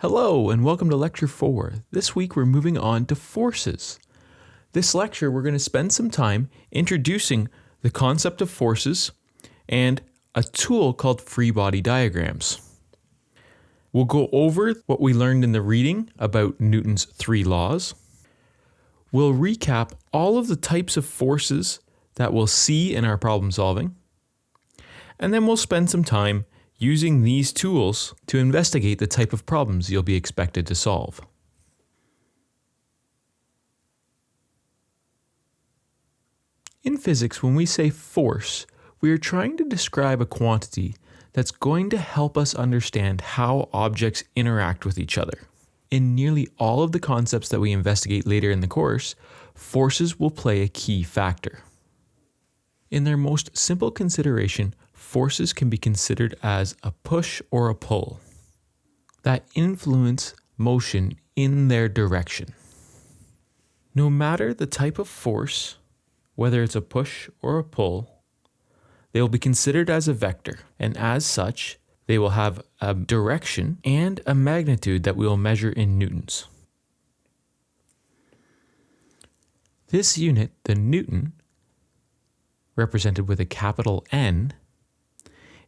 Hello and welcome to Lecture 4. This week we're moving on to forces. This lecture we're going to spend some time introducing the concept of forces and a tool called free body diagrams. We'll go over what we learned in the reading about Newton's 3 laws. We'll recap all of the types of forces that we'll see in our problem solving. And then we'll spend some time using these tools to investigate the type of problems you'll be expected to solve. In physics, when we say force, we are trying to describe a quantity that's going to help us understand how objects interact with each other. In nearly all of the concepts that we investigate later in the course, forces will play a key factor. In their most simple consideration, forces can be considered as a push or a pull that influence motion in their direction. No matter the type of force, whether it's a push or a pull, they will be considered as a vector, and as such, they will have a direction and a magnitude that we will measure in newtons. This unit, the newton, represented with a capital N,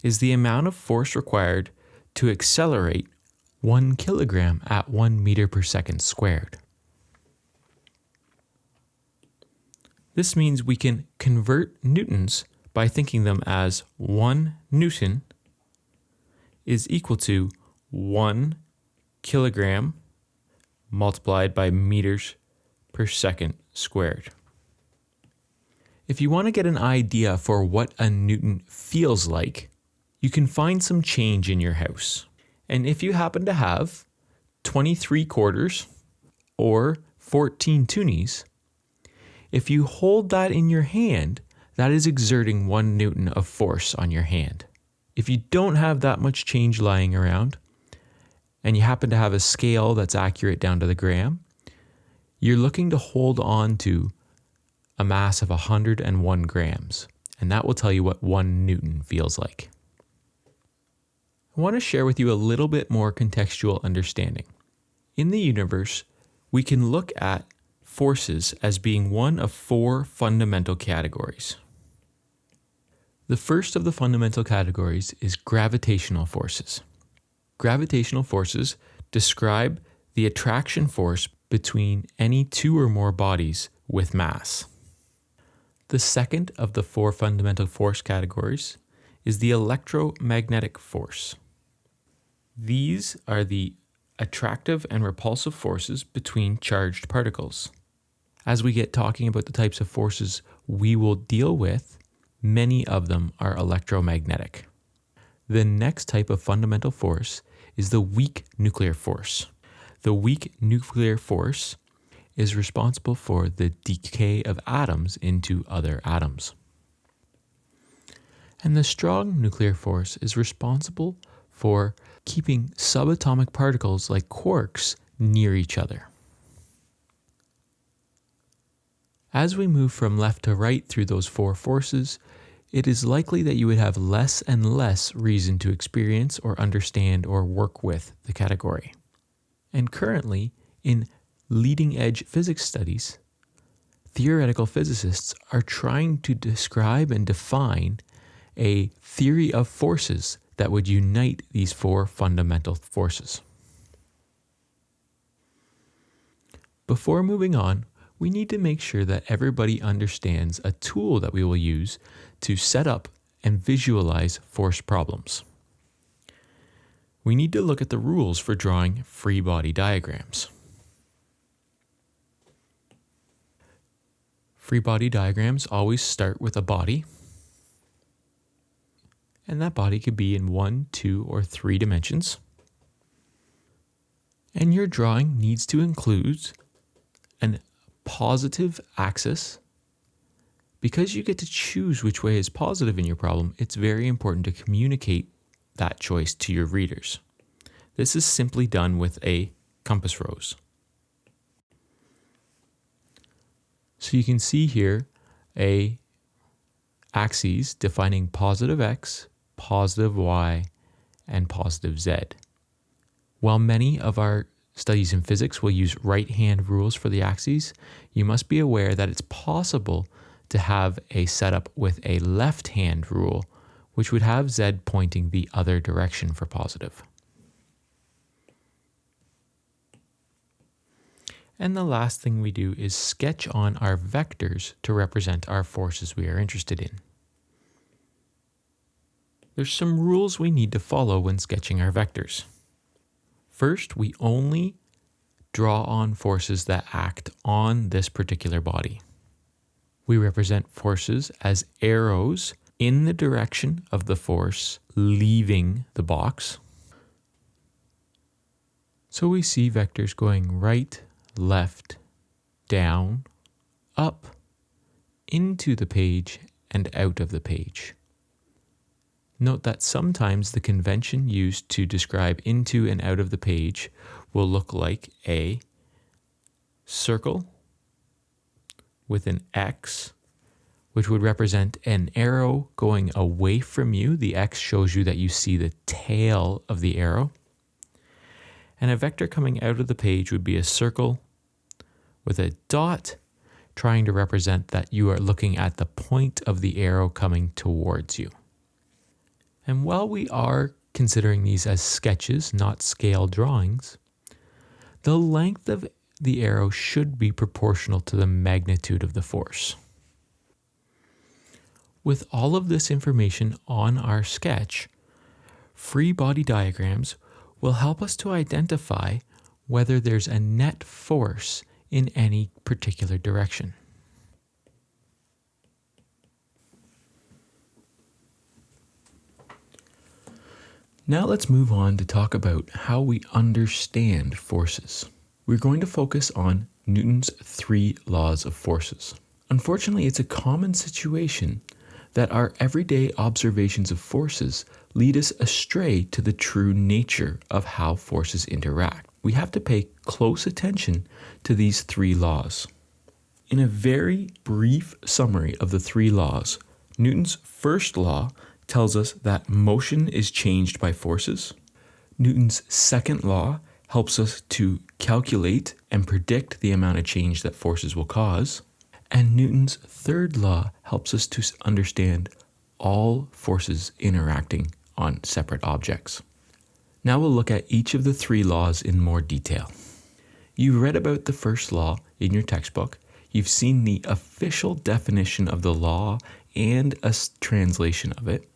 is the amount of force required to accelerate 1 kilogram at 1 meter per second squared. This means we can convert newtons by thinking them as 1 newton is equal to 1 kilogram multiplied by meters per second squared. If you want to get an idea for what a newton feels like, you can find some change in your house. And if you happen to have 23 quarters or 14 toonies, if you hold that in your hand, that is exerting 1 newton of force on your hand. If you don't have that much change lying around, and you happen to have a scale that's accurate down to the gram, you're looking to hold on to a mass of 101 grams, and that will tell you what 1 newton feels like. I want to share with you a little bit more contextual understanding. In the universe, we can look at forces as being one of 4 fundamental categories. The first of the fundamental categories is gravitational forces. Gravitational forces describe the attraction force between any 2 or more bodies with mass. The second of the 4 fundamental force categories is the electromagnetic force. These are the attractive and repulsive forces between charged particles. As we get talking about the types of forces we will deal with, many of them are electromagnetic. The next type of fundamental force is the weak nuclear force. The weak nuclear force is responsible for the decay of atoms into other atoms. And the strong nuclear force is responsible for keeping subatomic particles like quarks near each other. As we move from left to right through those 4 forces, it is likely that you would have less and less reason to experience or understand or work with the category. And currently, in leading-edge physics studies, theoretical physicists are trying to describe and define a theory of forces that would unite these 4 fundamental forces. Before moving on, we need to make sure that everybody understands a tool that we will use to set up and visualize force problems. We need to look at the rules for drawing free body diagrams. Free body diagrams always start with a body, and that body could be in 1, 2, or 3 dimensions. And your drawing needs to include an positive axis. Because you get to choose which way is positive in your problem, it's very important to communicate that choice to your readers. This is simply done with a compass rose. So you can see here a axes defining positive x, positive y, and positive z. While many of our studies in physics will use right-hand rules for the axes, you must be aware that it's possible to have a setup with a left-hand rule, which would have z pointing the other direction for positive. And the last thing we do is sketch on our vectors to represent our forces we are interested in. There's some rules we need to follow when sketching our vectors. First, we only draw on forces that act on this particular body. We represent forces as arrows in the direction of the force leaving the box. So we see vectors going right, left, down, up, into the page, and out of the page. Note that sometimes the convention used to describe into and out of the page will look like a circle with an X, which would represent an arrow going away from you. The X shows you that you see the tail of the arrow. And a vector coming out of the page would be a circle with a dot trying to represent that you are looking at the point of the arrow coming towards you. And while we are considering these as sketches, not scale drawings, the length of the arrow should be proportional to the magnitude of the force. With all of this information on our sketch, free body diagrams will help us to identify whether there's a net force in any particular direction. Now let's move on to talk about how we understand forces. We're going to focus on Newton's 3 laws of forces. Unfortunately, it's a common situation that our everyday observations of forces lead us astray to the true nature of how forces interact. We have to pay close attention to these 3 laws. In a very brief summary of the 3 laws, Newton's first law tells us that motion is changed by forces. Newton's second law helps us to calculate and predict the amount of change that forces will cause. And Newton's third law helps us to understand all forces interacting on separate objects. Now we'll look at each of the 3 laws in more detail. You read about the first law in your textbook. You've seen the official definition of the law and a translation of it.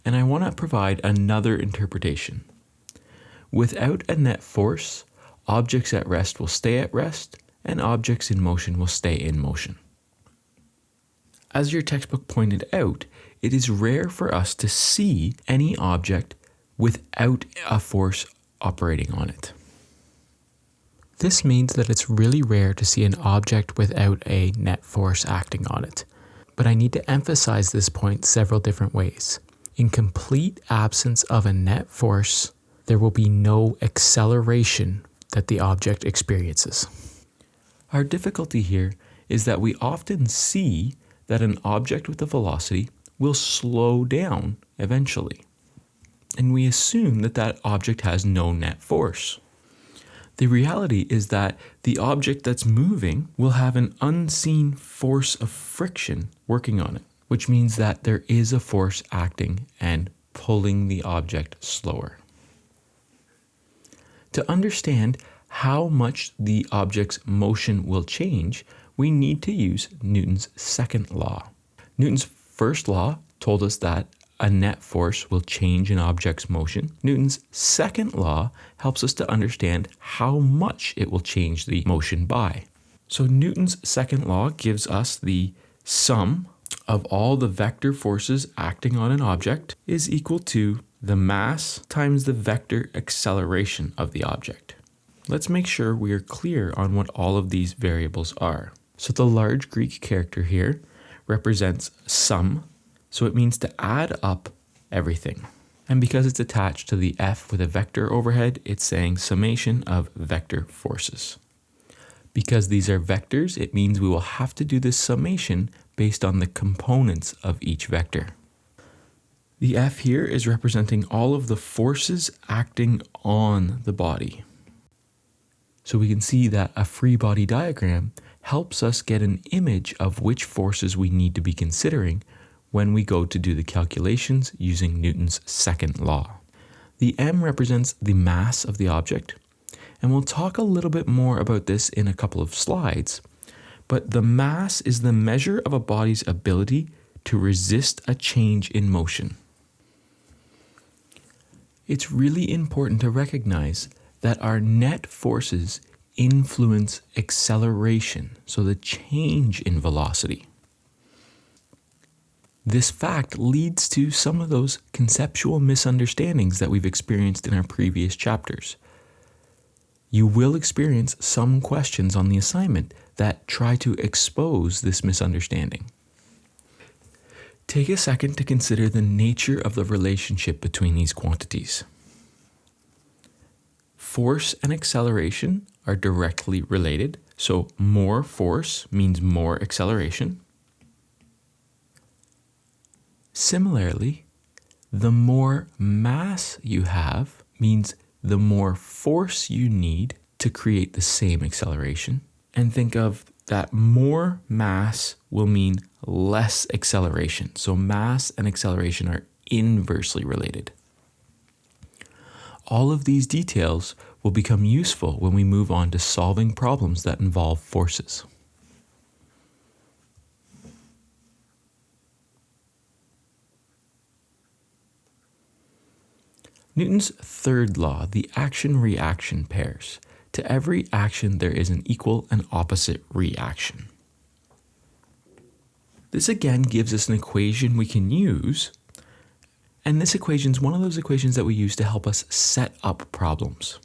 And I want to provide another interpretation. Without a net force, objects at rest will stay at rest, and objects in motion will stay in motion. As your textbook pointed out, it is rare for us to see any object without a force operating on it. This means that it's really rare to see an object without a net force acting on it. But I need to emphasize this point several different ways. In complete absence of a net force, there will be no acceleration that the object experiences. Our difficulty here is that we often see that an object with a velocity will slow down eventually, and we assume that that object has no net force. The reality is that the object that's moving will have an unseen force of friction working on it, which means that there is a force acting and pulling the object slower. To understand how much the object's motion will change, we need to use Newton's second law. Newton's first law told us that a net force will change an object's motion. Newton's second law helps us to understand how much it will change the motion by. So Newton's second law gives us the sum of all the vector forces acting on an object is equal to the mass times the vector acceleration of the object. Let's make sure we are clear on what all of these variables are. So the large Greek character here represents sum, so it means to add up everything. And because it's attached to the F with a vector overhead, it's saying summation of vector forces. Because these are vectors, it means we will have to do this summation based on the components of each vector. The F here is representing all of the forces acting on the body. So we can see that a free body diagram helps us get an image of which forces we need to be considering when we go to do the calculations using Newton's second law. The M represents the mass of the object, and we'll talk a little bit more about this in a couple of slides, but the mass is the measure of a body's ability to resist a change in motion. It's really important to recognize that our net forces influence acceleration, so the change in velocity. This fact leads to some of those conceptual misunderstandings that we've experienced in our previous chapters. You will experience some questions on the assignment that try to expose this misunderstanding. Take a second to consider the nature of the relationship between these quantities. Force and acceleration are directly related, so more force means more acceleration. Similarly, the more mass you have means the more force you need to create the same acceleration. And think of that more mass will mean less acceleration. So mass and acceleration are inversely related. All of these details will become useful when we move on to solving problems that involve forces. Newton's third law, the action-reaction pairs. To every action, there is an equal and opposite reaction. This again gives us an equation we can use, and this equation is one of those equations that we use to help us set up problems.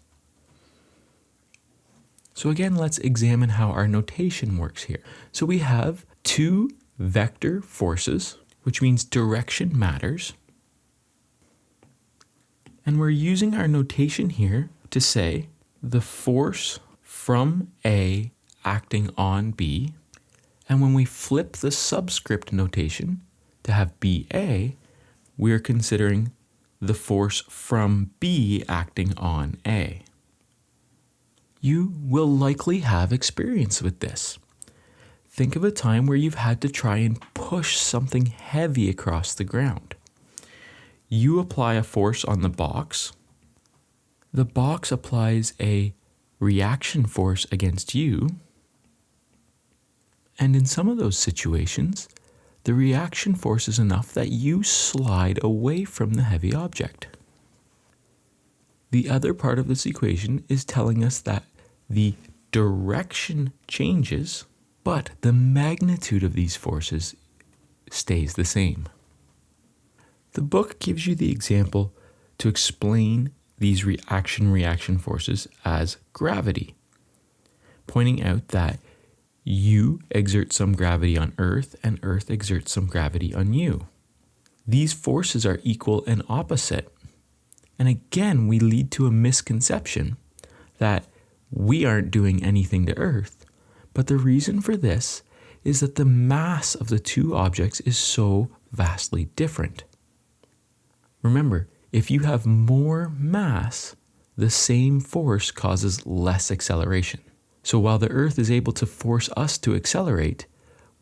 So again, let's examine how our notation works here. So we have two vector forces, which means direction matters. And we're using our notation here to say the force from A acting on B. And when we flip the subscript notation to have BA, we're considering the force from B acting on A. You will likely have experience with this. Think of a time where you've had to try and push something heavy across the ground. You apply a force on the box. The box applies a reaction force against you. And in some of those situations, the reaction force is enough that you slide away from the heavy object. The other part of this equation is telling us that the direction changes, but the magnitude of these forces stays the same. The book gives you the example to explain these reaction forces as gravity, pointing out that you exert some gravity on Earth and Earth exerts some gravity on you. These forces are equal and opposite. And again, we lead to a misconception that we aren't doing anything to Earth. But the reason for this is that the mass of the two objects is so vastly different. Remember, if you have more mass, the same force causes less acceleration. So while the Earth is able to force us to accelerate,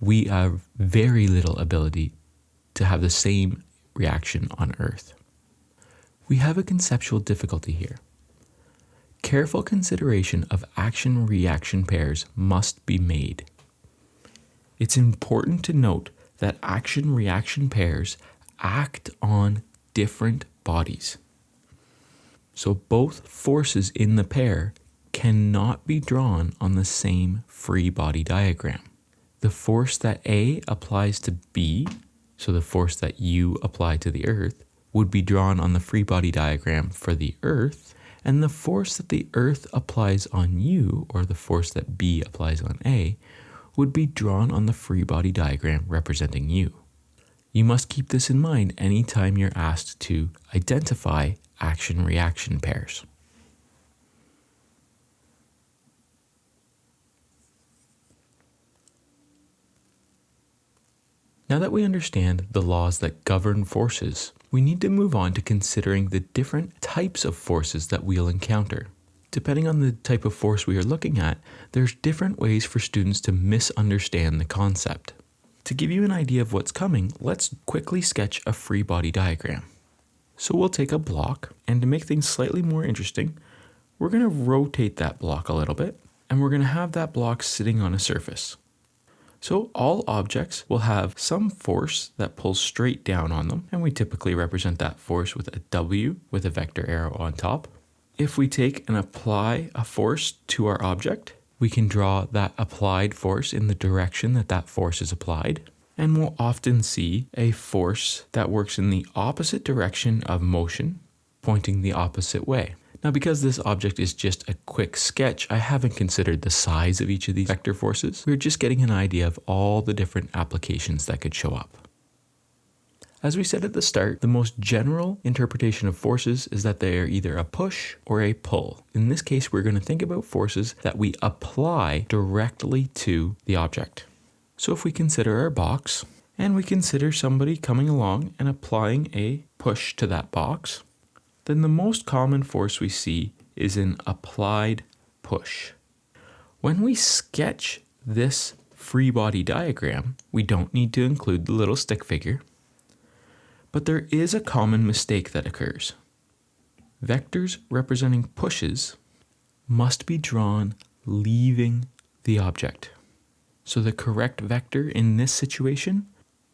we have very little ability to have the same reaction on Earth. We have a conceptual difficulty here. Careful consideration of action-reaction pairs must be made. It's important to note that action-reaction pairs act on different bodies. So both forces in the pair cannot be drawn on the same free body diagram. The force that A applies to B, so the force that you apply to the Earth, would be drawn on the free body diagram for the Earth, and the force that the Earth applies on you, or the force that B applies on A, would be drawn on the free body diagram representing you. You must keep this in mind anytime you're asked to identify action-reaction pairs. Now that we understand the laws that govern forces, we need to move on to considering the different types of forces that we'll encounter. Depending on the type of force we are looking at, there's different ways for students to misunderstand the concept. To give you an idea of what's coming, let's quickly sketch a free body diagram. So we'll take a block, and to make things slightly more interesting, we're going to rotate that block a little bit, and we're going to have that block sitting on a surface. So all objects will have some force that pulls straight down on them, and we typically represent that force with a W with a vector arrow on top. If we take and apply a force to our object, we can draw that applied force in the direction that that force is applied, and we'll often see a force that works in the opposite direction of motion, pointing the opposite way. Now, because this object is just a quick sketch, I haven't considered the size of each of these vector forces. We're just getting an idea of all the different applications that could show up. As we said at the start, the most general interpretation of forces is that they are either a push or a pull. In this case, we're going to think about forces that we apply directly to the object. So if we consider our box, and we consider somebody coming along and applying a push to that box, then the most common force we see is an applied push. When we sketch this free body diagram, we don't need to include the little stick figure, but there is a common mistake that occurs. Vectors representing pushes must be drawn leaving the object. So the correct vector in this situation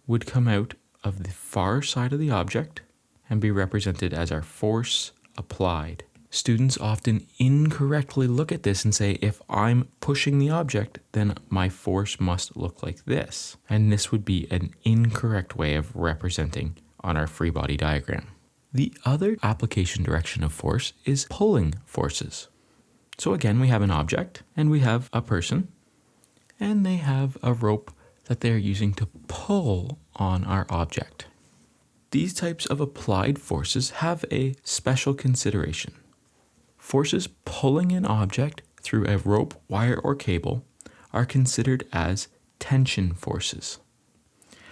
would come out of the far side of the object and be represented as our force applied. Students often incorrectly look at this and say, if I'm pushing the object, then my force must look like this. And this would be an incorrect way of representing on our free body diagram. The other application direction of force is pulling forces. So again, we have an object and we have a person, and they have a rope that they're using to pull on our object. These types of applied forces have a special consideration. Forces pulling an object through a rope, wire, or cable are considered as tension forces.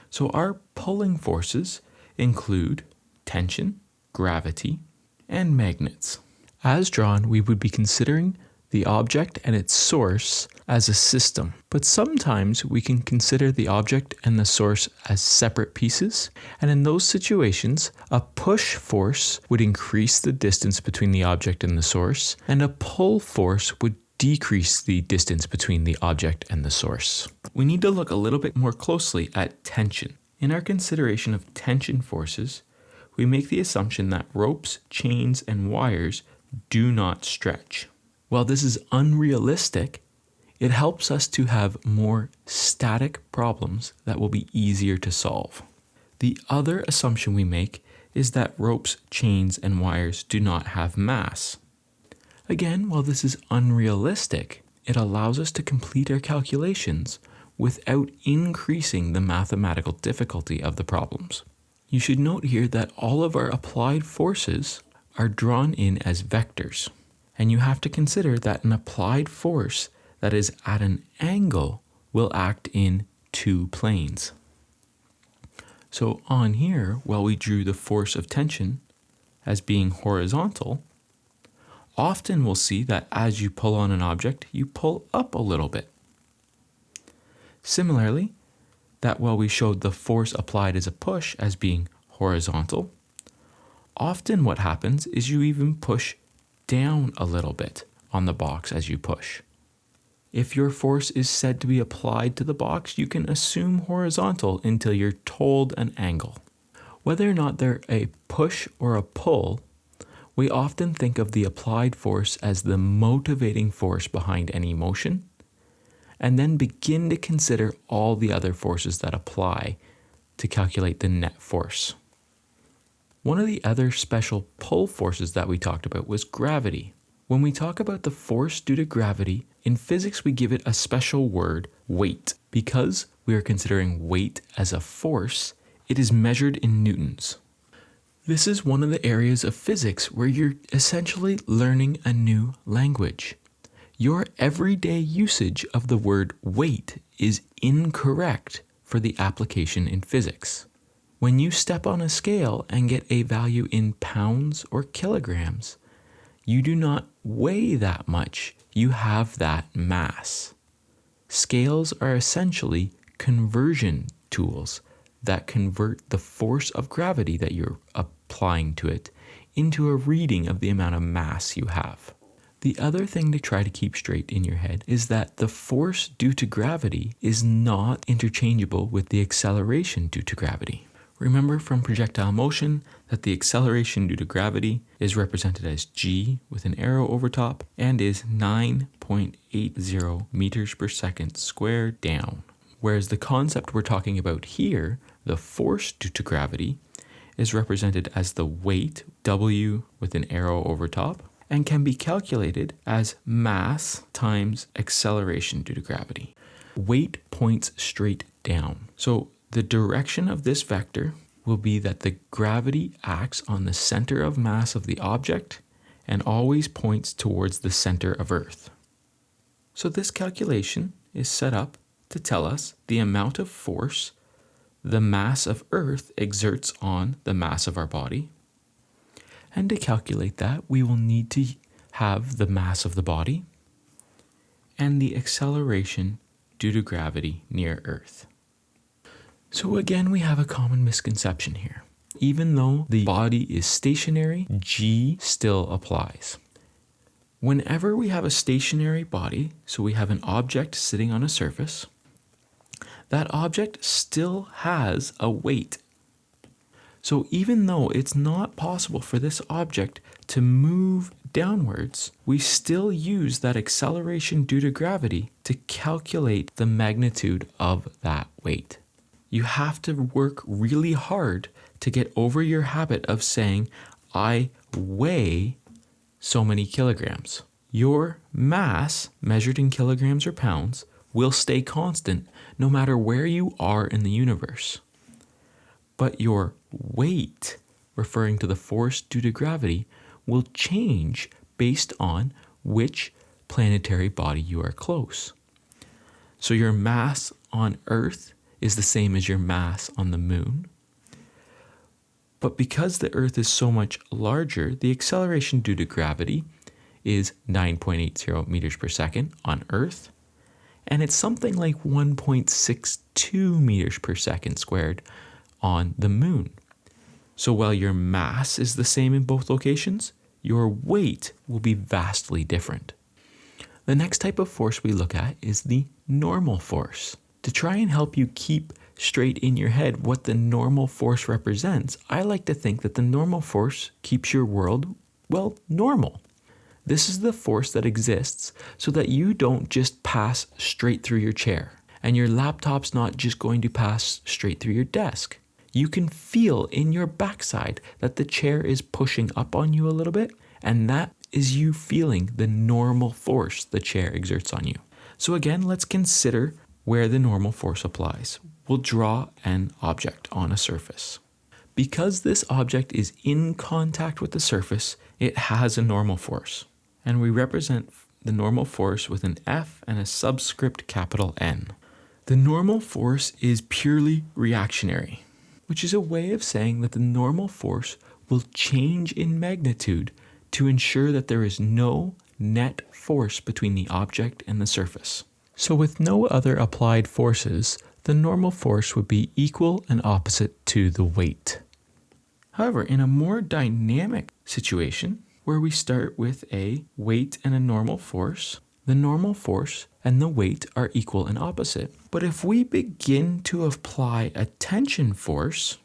So our pulling forces include tension, gravity, and magnets. As drawn, we would be considering the object and its source as a system, but sometimes we can consider the object and the source as separate pieces, and in those situations, a push force would increase the distance between the object and the source, and a pull force would decrease the distance between the object and the source. We need to look a little bit more closely at tension. In our consideration of tension forces, we make the assumption that ropes, chains, and wires do not stretch. While this is unrealistic, it helps us to have more static problems that will be easier to solve. The other assumption we make is that ropes, chains, and wires do not have mass. Again, while this is unrealistic, it allows us to complete our calculations without increasing the mathematical difficulty of the problems. You should note here that all of our applied forces are drawn in as vectors. And you have to consider that an applied force that is at an angle will act in two planes. So on here, while we drew the force of tension as being horizontal, often we'll see that as you pull on an object, you pull up a little bit. Similarly, that while we showed the force applied as a push as being horizontal, often what happens is you even push down a little bit on the box as you push. If your force is said to be applied to the box, you can assume horizontal until you're told an angle. Whether or not they're a push or a pull, we often think of the applied force as the motivating force behind any motion, and then begin to consider all the other forces that apply to calculate the net force. One of the other special pull forces that we talked about was gravity. When we talk about the force due to gravity, in physics we give it a special word, weight. Because we are considering weight as a force, it is measured in newtons. This is one of the areas of physics where you're essentially learning a new language. Your everyday usage of the word weight is incorrect for the application in physics. When you step on a scale and get a value in pounds or kilograms, you do not weigh that much, you have that mass. Scales are essentially conversion tools that convert the force of gravity that you're applying to it into a reading of the amount of mass you have. The other thing to try to keep straight in your head is that the force due to gravity is not interchangeable with the acceleration due to gravity. Remember from projectile motion that the acceleration due to gravity is represented as g with an arrow over top and is 9.80 meters per second squared down. Whereas the concept we're talking about here, the force due to gravity, is represented as the weight, w with an arrow over top, and can be calculated as mass times acceleration due to gravity. Weight points straight down. So the direction of this vector will be that the gravity acts on the center of mass of the object and always points towards the center of Earth. So this calculation is set up to tell us the amount of force the mass of Earth exerts on the mass of our body. And to calculate that, we will need to have the mass of the body and the acceleration due to gravity near Earth. So again, we have a common misconception here. Even though the body is stationary, g still applies. Whenever we have a stationary body, so we have an object sitting on a surface, that object still has a weight. So even though it's not possible for this object to move downwards, we still use that acceleration due to gravity to calculate the magnitude of that weight. You have to work really hard to get over your habit of saying, I weigh so many kilograms. Your mass, measured in kilograms or pounds, will stay constant no matter where you are in the universe. But your weight, referring to the force due to gravity, will change based on which planetary body you are close. So your mass on Earth is the same as your mass on the moon. But because the Earth is so much larger, the acceleration due to gravity is 9.80 meters per second on Earth, and it's something like 1.62 meters per second squared on the moon. So while your mass is the same in both locations, your weight will be vastly different. The next type of force we look at is the normal force. To try and help you keep straight in your head what the normal force represents, I like to think that the normal force keeps your world, well, normal. This is the force that exists so that you don't just pass straight through your chair, and your laptop's not just going to pass straight through your desk. You can feel in your backside that the chair is pushing up on you a little bit, and that is you feeling the normal force the chair exerts on you. So again, let's consider where the normal force applies. We'll draw an object on a surface. Because this object is in contact with the surface, it has a normal force. And we represent the normal force with an F and a subscript capital N. The normal force is purely reactionary, which is a way of saying that the normal force will change in magnitude to ensure that there is no net force between the object and the surface. So with no other applied forces, the normal force would be equal and opposite to the weight. However, in a more dynamic situation, where we start with a weight and a normal force, the normal force and the weight are equal and opposite. But if we begin to apply a tension force,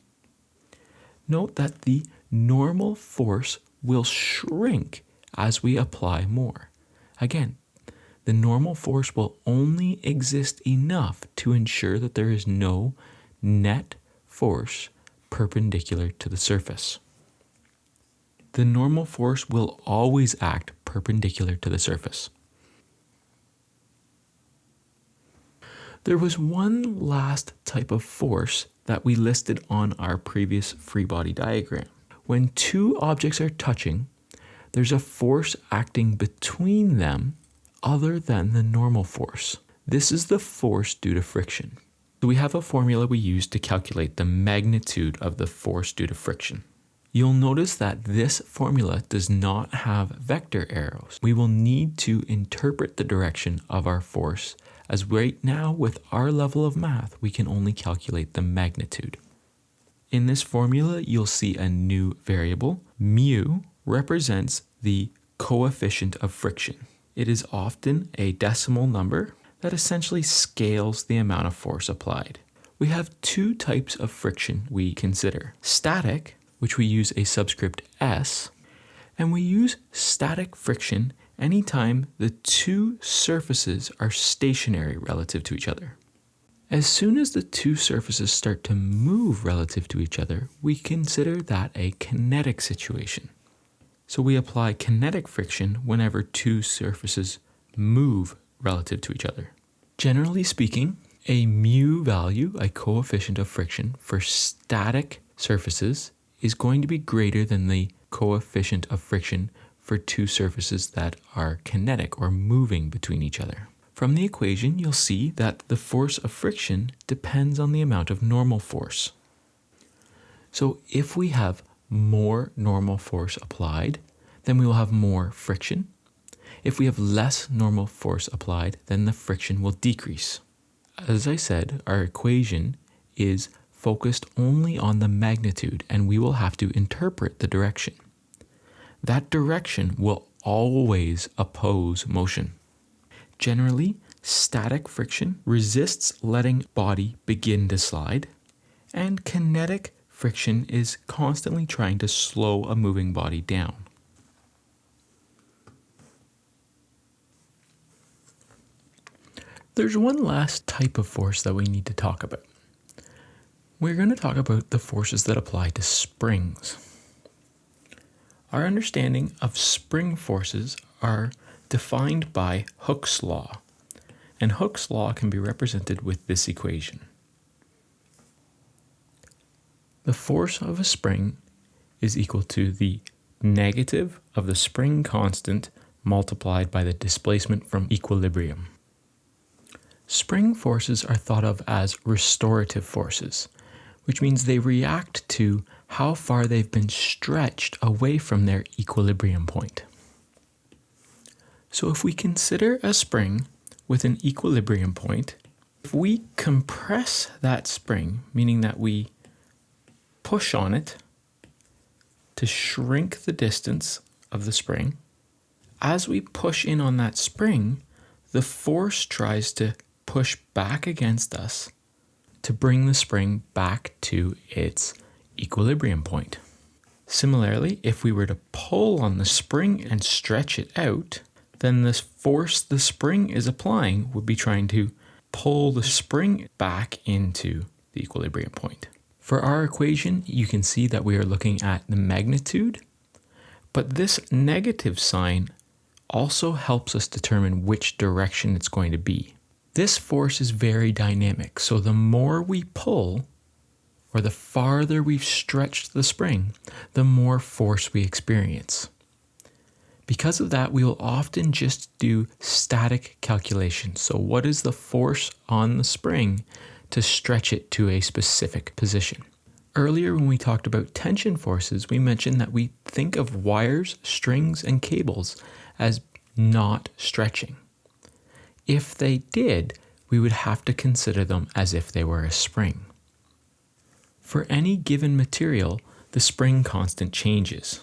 note that the normal force will shrink as we apply more. Again, the normal force will only exist enough to ensure that there is no net force perpendicular to the surface. The normal force will always act perpendicular to the surface. There was one last type of force that we listed on our previous free body diagram. When two objects are touching, there's a force acting between them other than the normal force. This is the force due to friction. So we have a formula we use to calculate the magnitude of the force due to friction. You'll notice that this formula does not have vector arrows. We will need to interpret the direction of our force, as right now with our level of math, we can only calculate the magnitude. In this formula, you'll see a new variable. Mu represents the coefficient of friction. It is often a decimal number that essentially scales the amount of force applied. We have two types of friction we consider. Static, which we use a subscript S, and we use static friction anytime the two surfaces are stationary relative to each other. As soon as the two surfaces start to move relative to each other, we consider that a kinetic situation. So we apply kinetic friction whenever two surfaces move relative to each other. Generally speaking, a mu value, a coefficient of friction for static surfaces, is going to be greater than the coefficient of friction for two surfaces that are kinetic or moving between each other. From the equation, you'll see that the force of friction depends on the amount of normal force. So if we have more normal force applied, then we will have more friction. If we have less normal force applied, then the friction will decrease. As I said, our equation is focused only on the magnitude, and we will have to interpret the direction. That direction will always oppose motion. Generally, static friction resists letting body begin to slide, and kinetic friction is constantly trying to slow a moving body down. There's one last type of force that we need to talk about. We're going to talk about the forces that apply to springs. Our understanding of spring forces are defined by Hooke's law, and Hooke's law can be represented with this equation. The force of a spring is equal to the negative of the spring constant multiplied by the displacement from equilibrium. Spring forces are thought of as restorative forces, which means they react to how far they've been stretched away from their equilibrium point. So if we consider a spring with an equilibrium point, if we compress that spring, meaning that we push on it to shrink the distance of the spring, as we push in on that spring, the force tries to push back against us to bring the spring back to its equilibrium point. Similarly, if we were to pull on the spring and stretch it out, then this force the spring is applying would be trying to pull the spring back into the equilibrium point. For our equation, you can see that we are looking at the magnitude, but this negative sign also helps us determine which direction it's going to be. This force is very dynamic, so the more we pull, or the farther we've stretched the spring, the more force we experience. Because of that, we will often just do static calculations. So what is the force on the spring to stretch it to a specific position? Earlier when we talked about tension forces, we mentioned that we think of wires, strings, and cables as not stretching. If they did, we would have to consider them as if they were a spring. For any given material, the spring constant changes.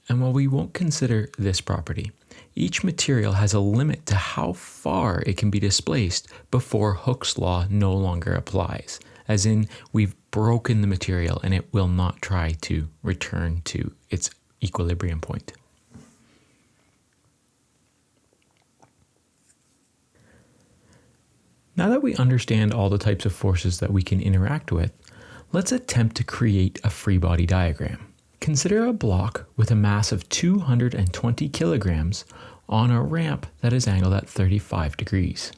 And while we won't consider this property, each material has a limit to how far it can be displaced before Hooke's law no longer applies, as in we've broken the material and it will not try to return to its equilibrium point. Now that we understand all the types of forces that we can interact with, let's attempt to create a free body diagram. Consider a block with a mass of 220 kilograms on a ramp that is angled at 35 degrees.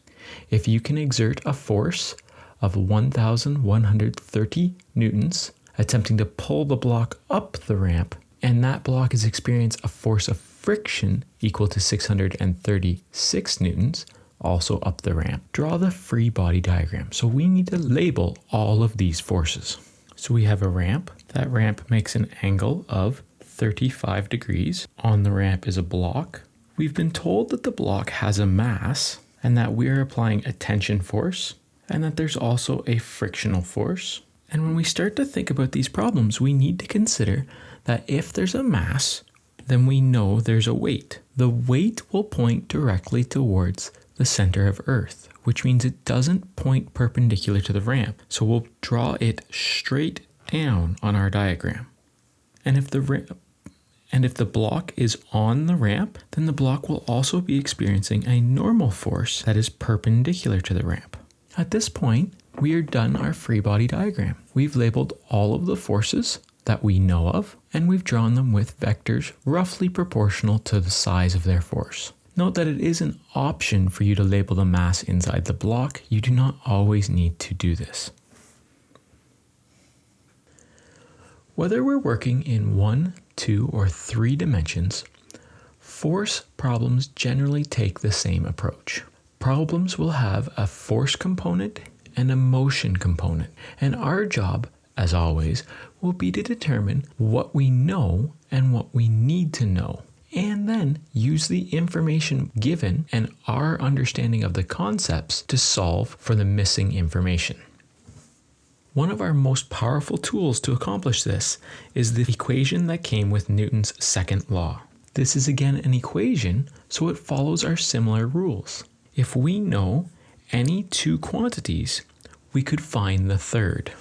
If you can exert a force of 1,130 newtons attempting to pull the block up the ramp, and that block has experienced a force of friction equal to 636 newtons, also up the ramp. Draw the free body diagram. So we need to label all of these forces. So we have a ramp. That ramp makes an angle of 35 degrees. On the ramp is a block. We've been told that the block has a mass and that we are applying a tension force and that there's also a frictional force. And when we start to think about these problems, we need to consider that if there's a mass, then we know there's a weight. The weight will point directly towards the center of Earth, which means it doesn't point perpendicular to the ramp. So we'll draw it straight down on our diagram. And if the block is on the ramp, then the block will also be experiencing a normal force that is perpendicular to the ramp. At this point, we are done our free body diagram. We've labeled all of the forces that we know of, and we've drawn them with vectors roughly proportional to the size of their force. Note that it is an option for you to label the mass inside the block. You do not always need to do this. Whether we're working in 1, 2, or 3 dimensions, force problems generally take the same approach. Problems will have a force component and a motion component, and our job, as always, will be to determine what we know and what we need to know, and then use the information given and our understanding of the concepts to solve for the missing information. One of our most powerful tools to accomplish this is the equation that came with Newton's second law. This is again an equation, so it follows our similar rules. If we know any 2 quantities, we could find the third.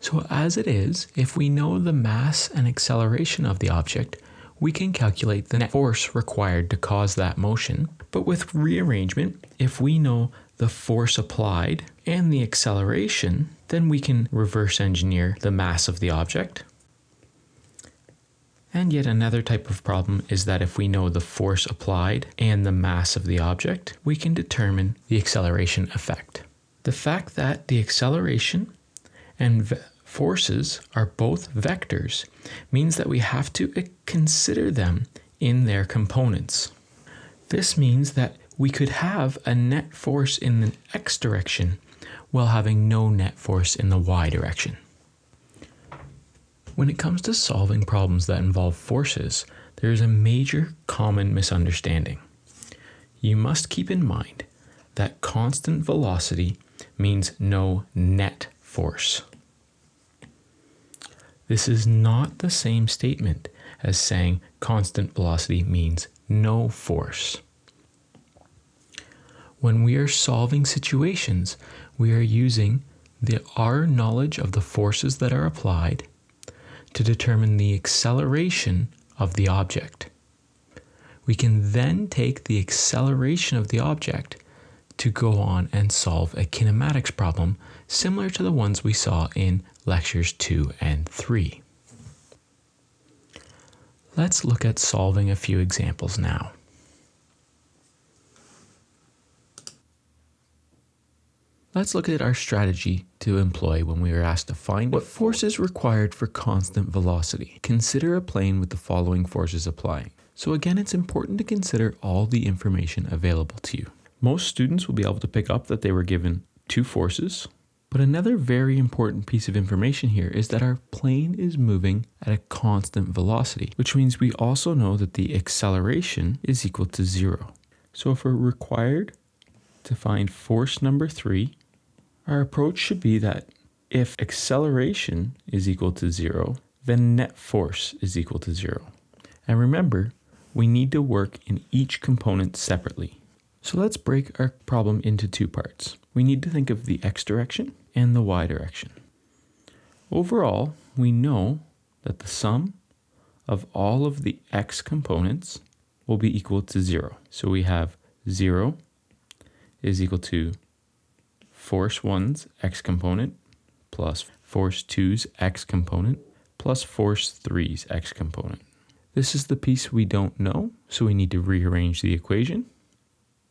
So as it is, if we know the mass and acceleration of the object, we can calculate the net force required to cause that motion. But with rearrangement, if we know the force applied and the acceleration, then we can reverse engineer the mass of the object. And yet another type of problem is that if we know the force applied and the mass of the object, we can determine the acceleration effect. The fact that the acceleration and forces are both vectors means that we have to consider them in their components. This means that we could have a net force in the x direction while having no net force in the y direction. When it comes to solving problems that involve forces, there is a major common misunderstanding. You must keep in mind that constant velocity means no net force. This is not the same statement as saying constant velocity means no force. When we are solving situations, we are using our knowledge of the forces that are applied to determine the acceleration of the object. We can then take the acceleration of the object to go on and solve a kinematics problem similar to the ones we saw in lectures 2 and 3. Let's look at solving a few examples now. Let's look at our strategy to employ when we are asked to find what force is required for constant velocity. Consider a plane with the following forces applying. So again, it's important to consider all the information available to you. Most students will be able to pick up that they were given 2 forces, but another very important piece of information here is that our plane is moving at a constant velocity, which means we also know that the acceleration is equal to 0. So if we're required to find force number 3, our approach should be that if acceleration is equal to 0, then net force is equal to 0. And remember, we need to work in each component separately. So let's break our problem into 2 parts. We need to think of the x direction and the y direction. Overall, we know that the sum of all of the x components will be equal to 0. So we have 0 is equal to force 1's x component plus force 2's x component plus force 3's x component. This is the piece we don't know, so we need to rearrange the equation.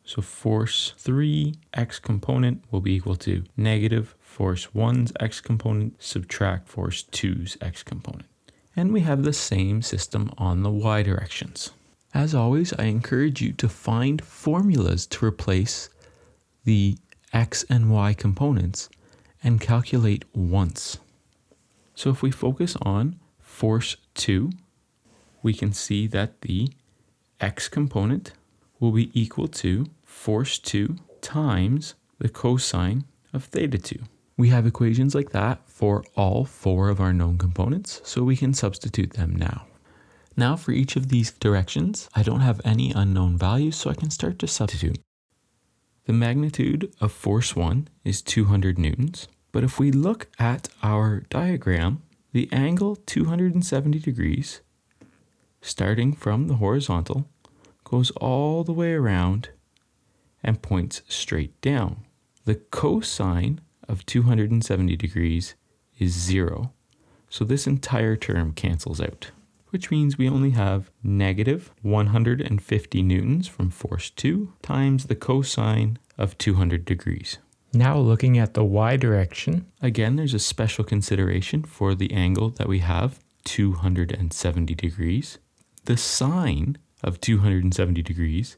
So force 3 x component will be equal to negative force 1's x component subtract force 2's x component. And we have the same system on the y directions. As always, I encourage you to find formulas to replace the x and y components and calculate once. So if we focus on force 2, we can see that the x component will be equal to force 2 times the cosine of theta 2. We have equations like that for all 4 of our known components, so we can substitute them now. Now for each of these directions, I don't have any unknown values, so I can start to substitute. The magnitude of force 1 is 200 newtons, but if we look at our diagram, the angle 270 degrees, starting from the horizontal, goes all the way around and points straight down. The cosine of 270 degrees is 0, so this entire term cancels out, which means we only have negative 150 newtons from force 2 times the cosine of 200 degrees. Now looking at the y direction, again there's a special consideration for the angle that we have, 270 degrees. The sine of 270 degrees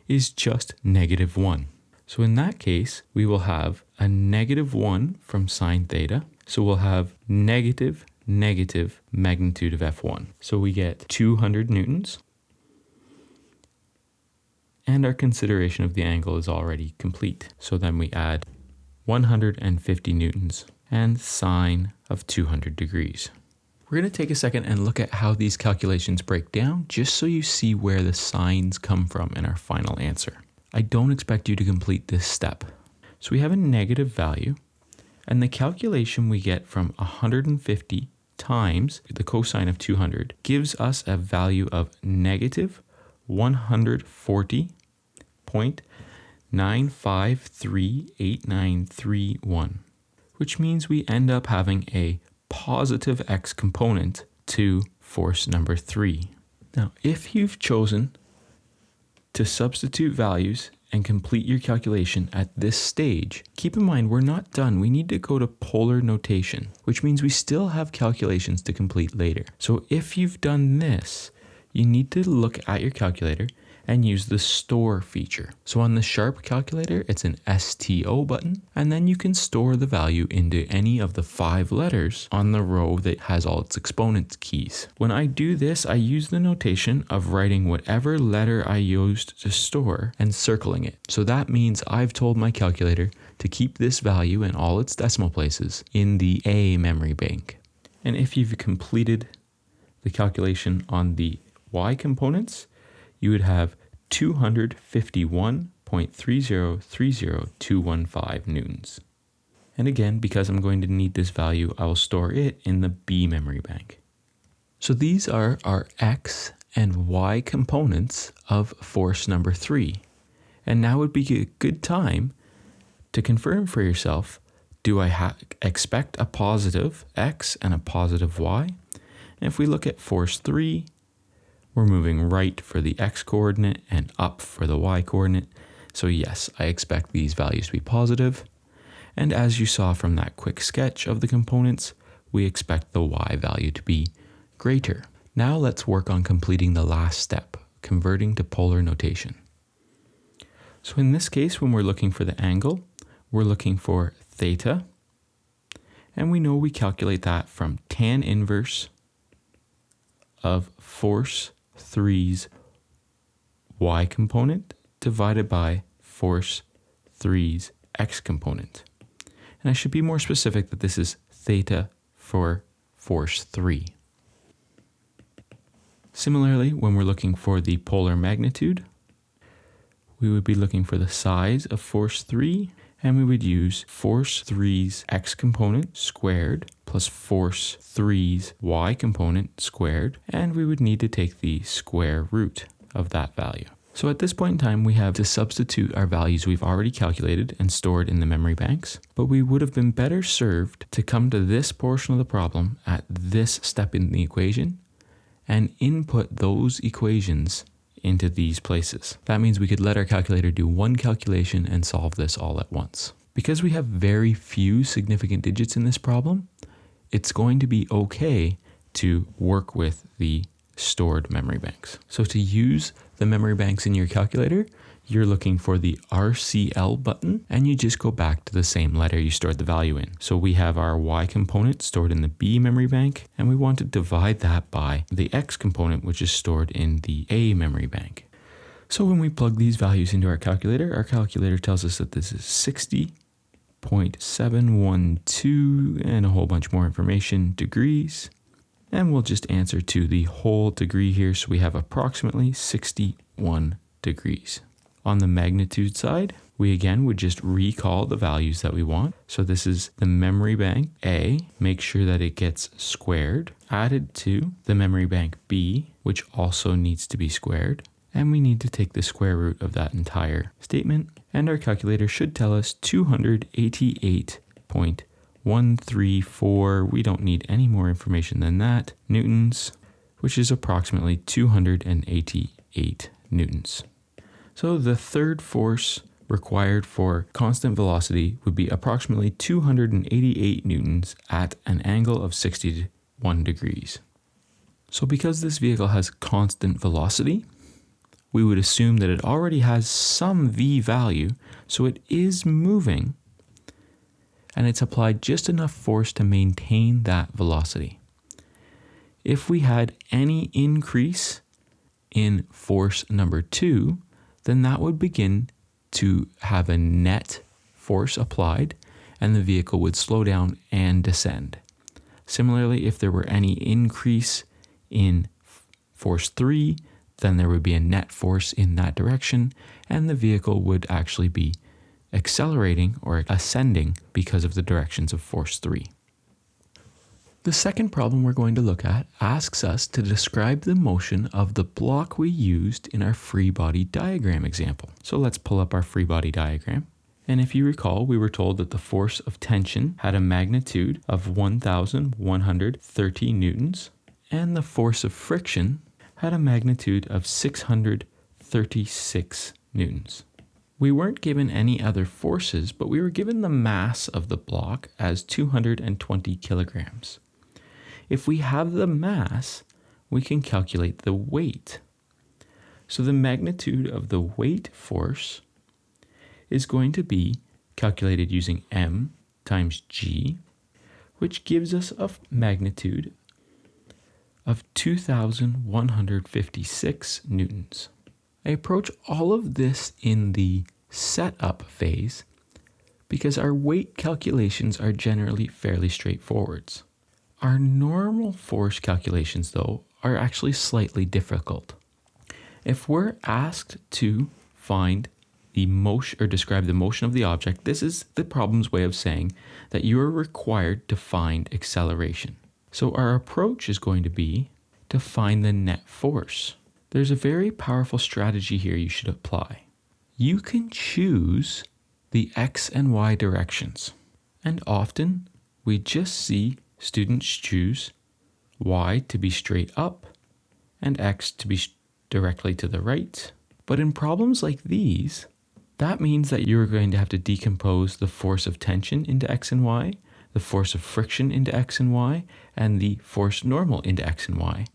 is just negative 1. So in that case, we will have a negative 1 from sine theta. So we'll have negative magnitude of F1. So we get 200 newtons. And our consideration of the angle is already complete. So then we add 150 newtons and sine of 200 degrees. We're going to take a second and look at how these calculations break down, just so you see where the signs come from in our final answer. I don't expect you to complete this step. So we have a negative value, and the calculation we get from 150 times the cosine of 200 gives us a value of negative 140.9538931, which means we end up having a positive x component to force number 3. Now, if you've chosen to substitute values and complete your calculation at this stage, keep in mind we're not done. We need to go to polar notation, which means we still have calculations to complete later. So if you've done this, you need to look at your calculator and use the store feature. So on the Sharp calculator, it's an STO button, and then you can store the value into any of the 5 letters on the row that has all its exponent keys. When I do this, I use the notation of writing whatever letter I used to store and circling it. So that means I've told my calculator to keep this value and all its decimal places in the A memory bank. And if you've completed the calculation on the Y components, you would have 251.3030215 newtons. And again, because I'm going to need this value, I will store it in the B memory bank. So these are our X and Y components of force number 3. And now would be a good time to confirm for yourself, do I expect a positive X and a positive Y? And if we look at force 3, we're moving right for the X coordinate and up for the Y coordinate. So yes, I expect these values to be positive. And as you saw from that quick sketch of the components, we expect the Y value to be greater. Now let's work on completing the last step, converting to polar notation. So in this case, when we're looking for the angle, we're looking for theta. And we know we calculate that from tan inverse of force 3's y component divided by force 3's x component. And I should be more specific that this is theta for force 3. Similarly, when we're looking for the polar magnitude, we would be looking for the size of force 3, and we would use force 3's x component squared plus force 3's y component squared, and we would need to take the square root of that value. So at this point in time, we have to substitute our values we've already calculated and stored in the memory banks, but we would have been better served to come to this portion of the problem at this step in the equation and input those equations into these places. That means we could let our calculator do one calculation and solve this all at once. Because we have very few significant digits in this problem, it's going to be okay to work with the stored memory banks. So to use the memory banks in your calculator, you're looking for the RCL button, and you just go back to the same letter you stored the value in. So we have our Y component stored in the B memory bank, and we want to divide that by the X component, which is stored in the A memory bank. So when we plug these values into our calculator tells us that this is 60.712 and a whole bunch more information degrees. And we'll just answer to the whole degree here. So we have approximately 61 degrees. On the magnitude side, we again would just recall the values that we want. So this is the memory bank A, make sure that it gets squared, added to the memory bank B, which also needs to be squared. And we need to take the square root of that entire statement. And our calculator should tell us 288.134. We don't need any more information than that. Newtons, which is approximately 288 newtons. So the third force required for constant velocity would be approximately 288 newtons at an angle of 61 degrees. So because this vehicle has constant velocity, we would assume that it already has some V value, so it is moving, and it's applied just enough force to maintain that velocity. If we had any increase in force number 2, then that would begin to have a net force applied, and the vehicle would slow down and descend. Similarly, if there were any increase in force 3, then there would be a net force in that direction, and the vehicle would actually be accelerating or ascending because of the directions of force 3. The second problem we're going to look at asks us to describe the motion of the block we used in our free body diagram example. So let's pull up our free body diagram. And if you recall, we were told that the force of tension had a magnitude of 1,130 newtons, and the force of friction had a magnitude of 636 newtons. We weren't given any other forces, but we were given the mass of the block as 220 kilograms. If we have the mass, we can calculate the weight. So the magnitude of the weight force is going to be calculated using m times g, which gives us a magnitude of 2,156 newtons. I approach all of this in the setup phase because our weight calculations are generally fairly straightforward. Our normal force calculations, though, are actually slightly difficult. If we're asked to find the motion or describe the motion of the object, this is the problem's way of saying that you are required to find acceleration. So our approach is going to be to find the net force. There's a very powerful strategy here you should apply. You can choose the X and Y directions. And often we just see students choose Y to be straight up and X to be directly to the right. But in problems like these, that means that you're going to have to decompose the force of tension into X and Y, the force of friction into X and Y, and the force normal into X and Y.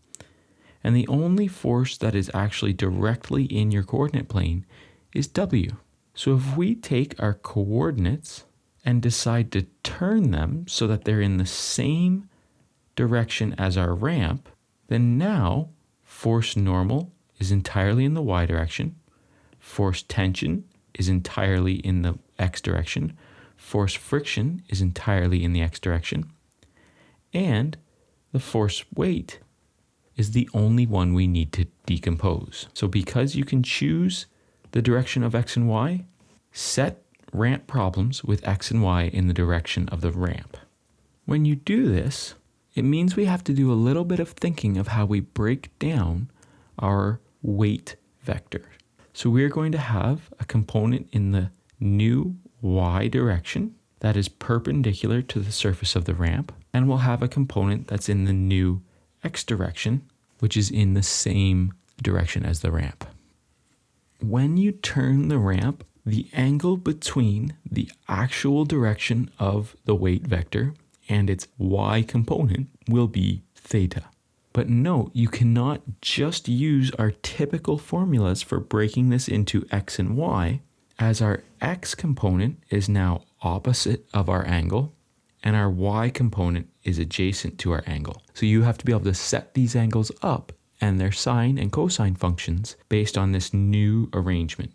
And the only force that is actually directly in your coordinate plane is W. So if we take our coordinates and decide to turn them so that they're in the same direction as our ramp, then now force normal is entirely in the Y direction, force tension is entirely in the X direction, force friction is entirely in the X direction, and the force weight is the only one we need to decompose. So because you can choose the direction of X and Y, set ramp problems with X and Y in the direction of the ramp. When you do this, it means we have to do a little bit of thinking of how we break down our weight vector. So we're going to have a component in the new Y direction that is perpendicular to the surface of the ramp, and we'll have a component that's in the new X direction, which is in the same direction as the ramp. When you turn the ramp, the angle between the actual direction of the weight vector and its Y component will be theta. But note, you cannot just use our typical formulas for breaking this into x and y, as our x component is now opposite of our angle, and our y component is adjacent to our angle. So you have to be able to set these angles up and their sine and cosine functions based on this new arrangement.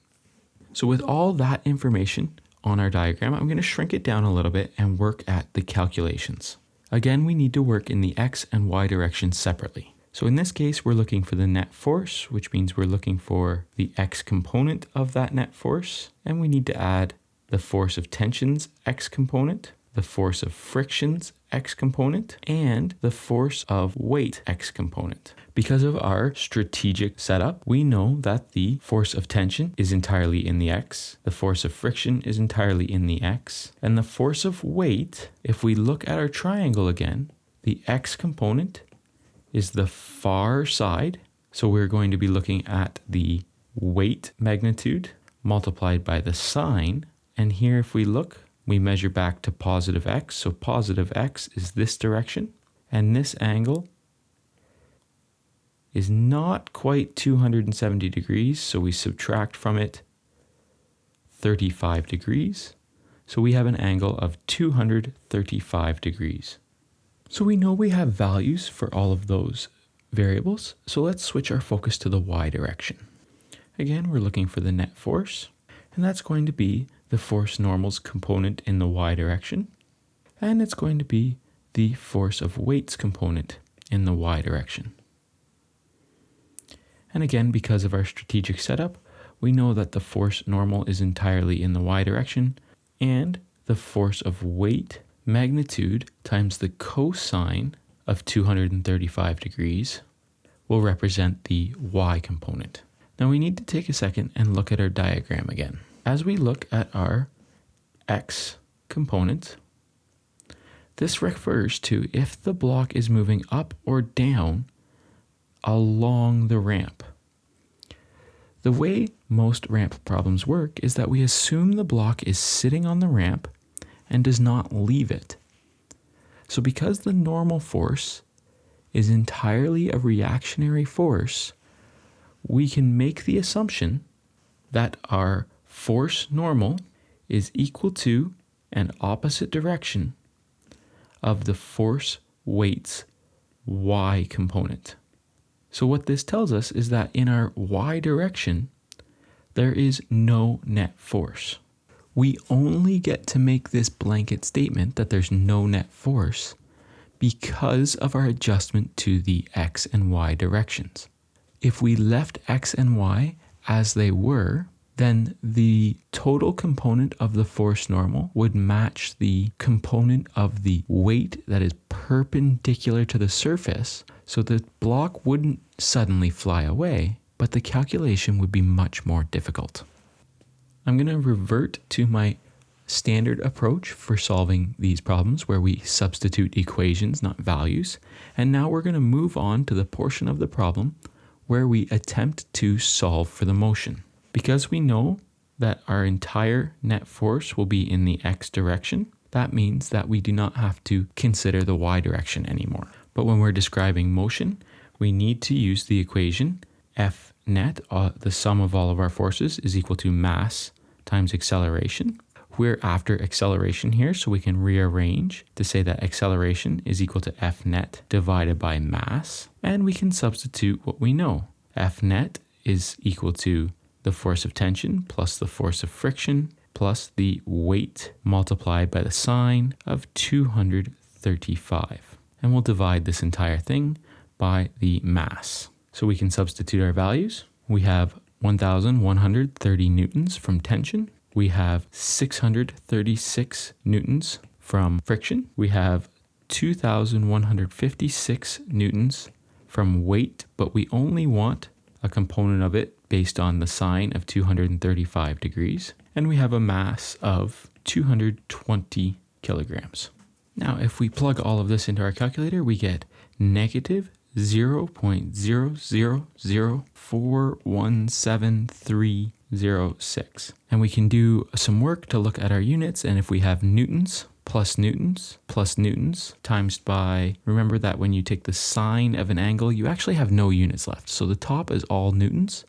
So with all that information on our diagram, I'm going to shrink it down a little bit and work at the calculations. Again, we need to work in the x and y directions separately. So in this case, we're looking for the net force, which means we're looking for the x component of that net force, and we need to add the force of tension's x component, the force of friction's x component, and the force of weight x component. Because of our strategic setup, we know that the force of tension is entirely in the x, the force of friction is entirely in the x, and the force of weight, if we look at our triangle again, the x component is the far side, so we're going to be looking at the weight magnitude multiplied by the sine, and here if we look, we measure back to positive x, so positive x is this direction, and this angle is not quite 270 degrees, so we subtract from it 35 degrees, so we have an angle of 235 degrees. So we know we have values for all of those variables, so let's switch our focus to the y direction. Again, we're looking for the net force, and that's going to be the force normal's component in the y direction, and it's going to be the force of weight's component in the y direction. And again, because of our strategic setup, we know that the force normal is entirely in the y direction, and the force of weight magnitude times the cosine of 235 degrees will represent the y component. Now we need to take a second and look at our diagram again. As we look at our x component, this refers to if the block is moving up or down along the ramp. The way most ramp problems work is that we assume the block is sitting on the ramp and does not leave it. So because the normal force is entirely a reactionary force, we can make the assumption that our force normal is equal to and opposite direction of the force weight's y component. So what this tells us is that in our y direction, there is no net force. We only get to make this blanket statement that there's no net force because of our adjustment to the x and y directions. If we left x and y as they were, then the total component of the force normal would match the component of the weight that is perpendicular to the surface, so the block wouldn't suddenly fly away, but the calculation would be much more difficult. I'm going to revert to my standard approach for solving these problems where we substitute equations, not values, and now we're going to move on to the portion of the problem where we attempt to solve for the motion. Because we know that our entire net force will be in the x direction, that means that we do not have to consider the y direction anymore. But when we're describing motion, we need to use the equation F net, the sum of all of our forces, is equal to mass times acceleration. We're after acceleration here, so we can rearrange to say that acceleration is equal to F net divided by mass, and we can substitute what we know. F net is equal to the force of tension plus the force of friction plus the weight multiplied by the sine of 235. And we'll divide this entire thing by the mass. So we can substitute our values. We have 1,130 newtons from tension. We have 636 newtons from friction. We have 2,156 newtons from weight, but we only want a component of it based on the sine of 235 degrees. And we have a mass of 220 kilograms. Now, if we plug all of this into our calculator, we get negative 0.000417306. And we can do some work to look at our units, and if we have newtons plus newtons times by, remember that when you take the sine of an angle, you actually have no units left. So the top is all newtons,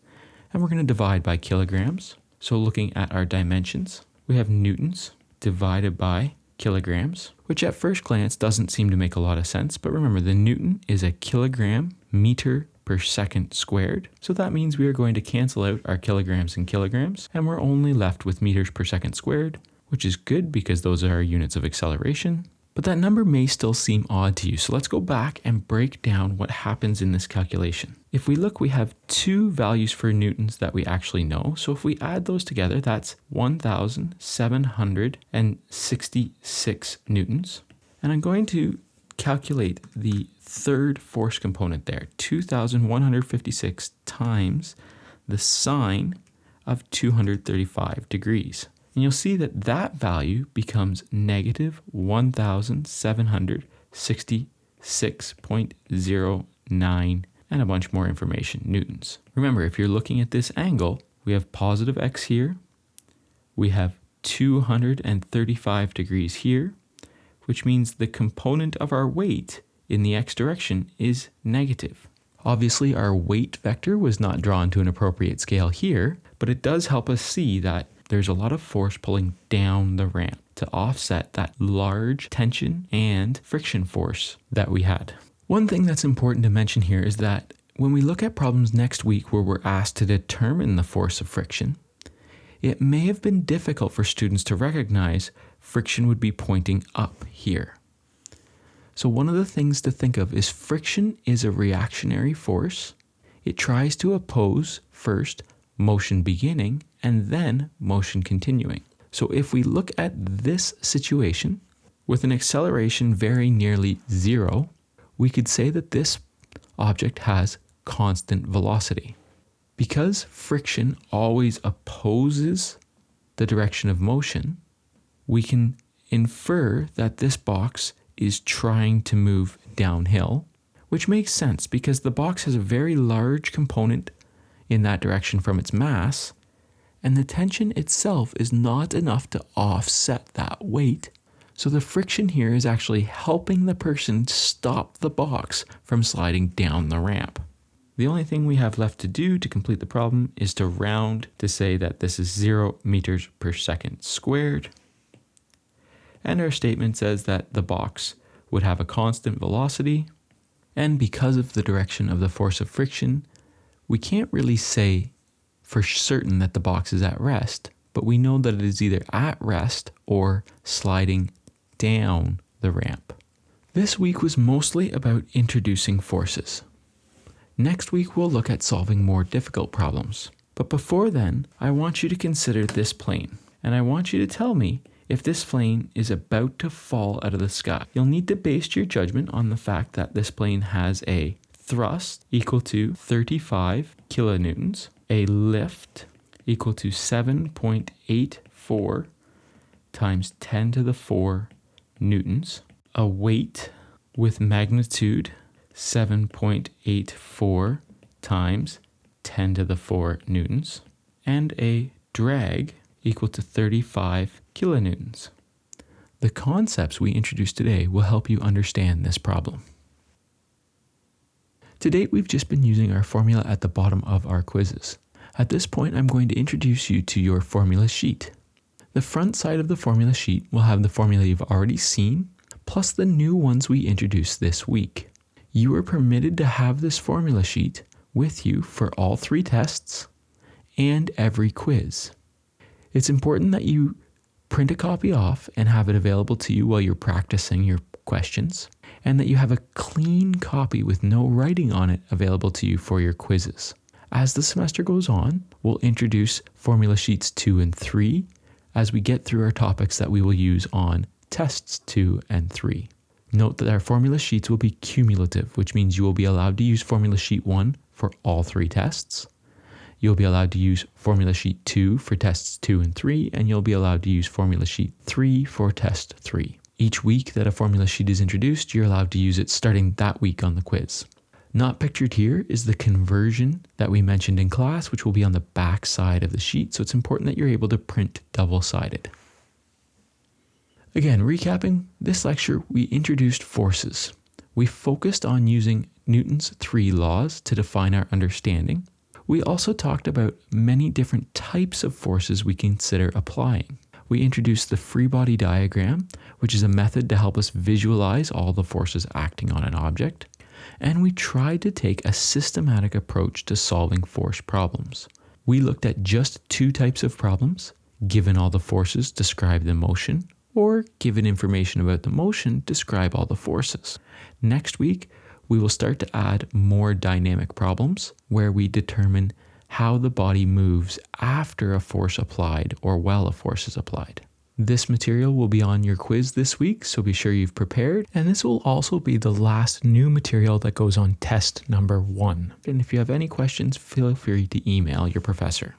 and we're going to divide by kilograms. So looking at our dimensions, we have newtons divided by kilograms, which at first glance doesn't seem to make a lot of sense. But remember, the newton is a kilogram meter per second squared. So that means we are going to cancel out our kilograms and kilograms, and we're only left with meters per second squared, which is good because those are our units of acceleration. But that number may still seem odd to you. So let's go back and break down what happens in this calculation. If we look, we have two values for newtons that we actually know. So if we add those together, that's 1,766 newtons. And I'm going to calculate the third force component there, 2,156 times the sine of 235 degrees. And you'll see that that value becomes negative 1,766.09 and a bunch more information, newtons. Remember, if you're looking at this angle, we have positive x here, we have 235 degrees here, which means the component of our weight in the x direction is negative. Obviously, our weight vector was not drawn to an appropriate scale here, but it does help us see that there's a lot of force pulling down the ramp to offset that large tension and friction force that we had. One thing that's important to mention here is that when we look at problems next week where we're asked to determine the force of friction, it may have been difficult for students to recognize friction would be pointing up here. So one of the things to think of is friction is a reactionary force. It tries to oppose first motion beginning and then motion continuing. So if we look at this situation with an acceleration very nearly zero, we could say that this object has constant velocity. Because friction always opposes the direction of motion, we can infer that this box is trying to move downhill, which makes sense because the box has a very large component in that direction from its mass, and the tension itself is not enough to offset that weight. So the friction here is actually helping the person stop the box from sliding down the ramp. The only thing we have left to do to complete the problem is to round to say that this is 0 meters per second squared. And our statement says that the box would have a constant velocity. And because of the direction of the force of friction, we can't really say for certain that the box is at rest, but we know that it is either at rest or sliding down the ramp. This week was mostly about introducing forces. Next week we'll look at solving more difficult problems. But before then, I want you to consider this plane, and I want you to tell me if this plane is about to fall out of the sky. You'll need to base your judgment on the fact that this plane has a thrust equal to 35 kilonewtons, a lift equal to 7.84 times 10 to the 4 newtons, a weight with magnitude 7.84 times 10 to the 4 newtons, and a drag equal to 35 kilonewtons. The concepts we introduced today will help you understand this problem. To date, we've just been using our formula at the bottom of our quizzes. At this point, I'm going to introduce you to your formula sheet. The front side of the formula sheet will have the formula you've already seen, plus the new ones we introduced this week. You are permitted to have this formula sheet with you for all 3 tests and every quiz. It's important that you print a copy off and have it available to you while you're practicing your questions, and that you have a clean copy with no writing on it available to you for your quizzes. As the semester goes on, we'll introduce formula sheets 2 and 3 as we get through our topics that we will use on tests 2 and 3. Note that our formula sheets will be cumulative, which means you will be allowed to use formula sheet 1 for all 3 tests. You'll be allowed to use formula sheet 2 for tests 2 and 3, and you'll be allowed to use formula sheet 3 for test 3. Each week that a formula sheet is introduced, you're allowed to use it starting that week on the quiz. Not pictured here is the conversion that we mentioned in class, which will be on the back side of the sheet, so it's important that you're able to print double-sided. Again, recapping this lecture, we introduced forces. We focused on using Newton's 3 laws to define our understanding. We also talked about many different types of forces we consider applying. We introduced the free body diagram, which is a method to help us visualize all the forces acting on an object. And we tried to take a systematic approach to solving force problems. We looked at just 2 types of problems: given all the forces, describe the motion, or given information about the motion, describe all the forces. Next week, we will start to add more dynamic problems where we determine how the body moves after a force applied or while a force is applied. This material will be on your quiz this week, so be sure you've prepared. And this will also be the last new material that goes on test number 1. And if you have any questions, feel free to email your professor.